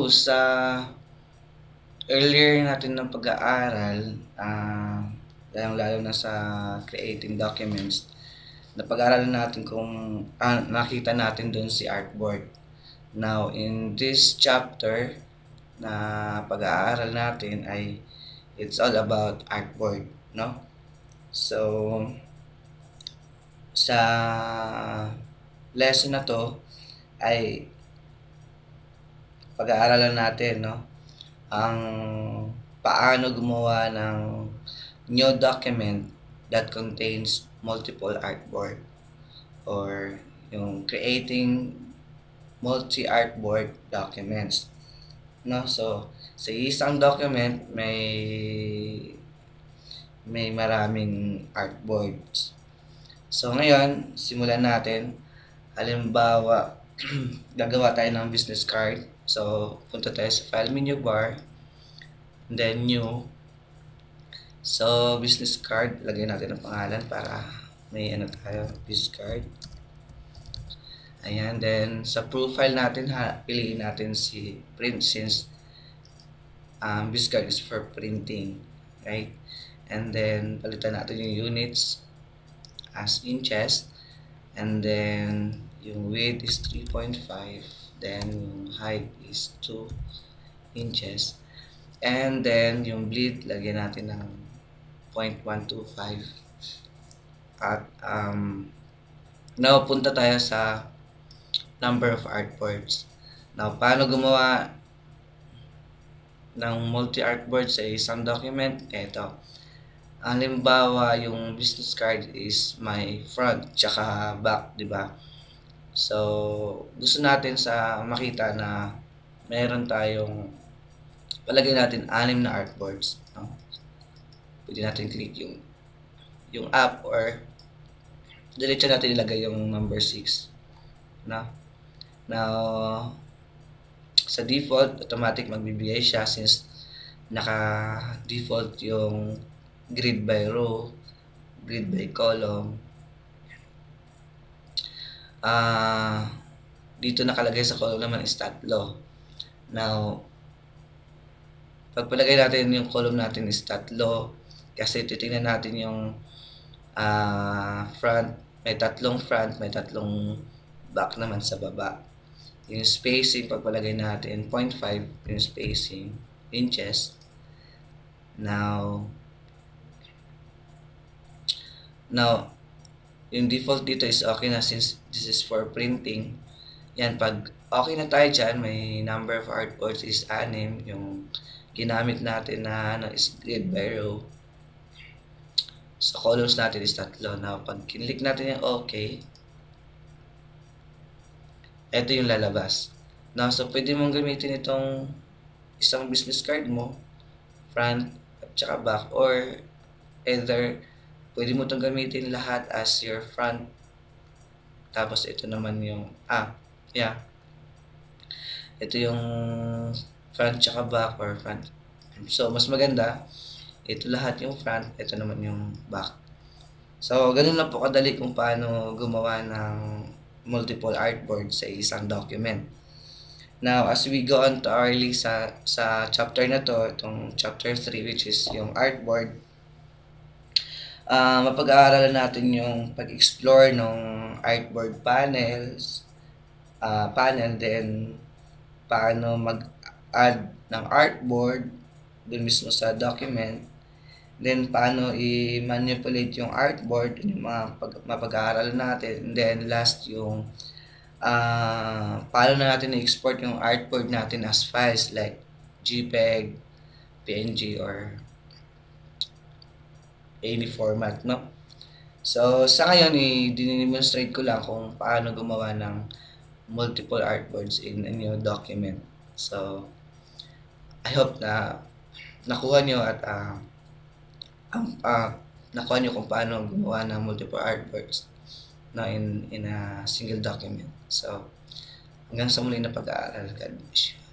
sa earlier natin ng pag-aaral, lalong-lalo na sa creating documents, napag-aaralan natin kung nakita natin doon si artboard. Now, in this chapter na pag-aaral natin ay it's all about artboard, no? So, sa lesson na to ay pag-aaralan natin, no? Ang paano gumawa ng new document that contains multiple artboard or yung creating multi-artboard documents, no? So sa isang document may maraming artboards. So ngayon simulan natin. Halimbawa gagawa tayo ng business card. So punta tayo sa file menu bar, and then new. So business card, lagay natin ang pangalan para may tayo, business card. Ayan, then sa profile natin, piliin natin si print since business card is for printing, right? And then palitan natin yung units as inches, and then yung width is 3.5, then yung height is 2 inches, and then yung bleed lagyan natin ng 0.125. At now punta tayo sa number of artboards. Now paano gumawa ng multi-artboard sa isang document? Eto, halimbawa yung business card is may front tsaka back, di ba? So gusto natin sa makita na meron tayong, palagay natin 6 na artboards, no? Pwede natin click yung up or diretso natin ilagay yung number 6, no? Now sa default automatic magbibigay siya since naka default yung grid by row, grid by column. Dito nakalagay sa column naman is 3. Now pagpalagay natin yung column natin is 3 kasi titingnan natin yung front, may 3 front, may 3 back naman sa baba. Yung spacing pagpalagay natin 0.5 yung spacing inches. Now yung default dito is okay na since this is for printing. Yan, pag okay na tayo dyan, may number of artboards is 6. Yung ginamit natin na is grid by row. So columns natin is 3. Now pag kinlik natin yung okay, ito yung lalabas. Now so pwede mong gamitin itong isang business card mo, front at saka back, or either pwede mo itong gamitin lahat as your front, tapos ito naman yung ito yung front tsaka back or front. So mas maganda ito lahat yung front, ito naman yung back. So ganun lang po kadali kung paano gumawa ng multiple artboard sa isang document. Now as we go on to early sa chapter na to, itong chapter 3 which is yung artboard, mapag-aaralan natin yung pag-explore ng artboard panels, then paano mag-add ng artboard dun mismo sa document, then paano i-manipulate yung artboard, yung mga mapag-aaralan natin, and then last yung paano na natin i-export yung artboard natin as files like JPEG, PNG, or any format, no? So sa ngayon i-demonstrate ko lang kung paano gumawa ng multiple artboards in a new document. So I hope na nakuha nyo at nakuha nyo kung paano gumawa ng multiple artboards in a single document. So hanggang sa muli na pag-aaral. God bless you.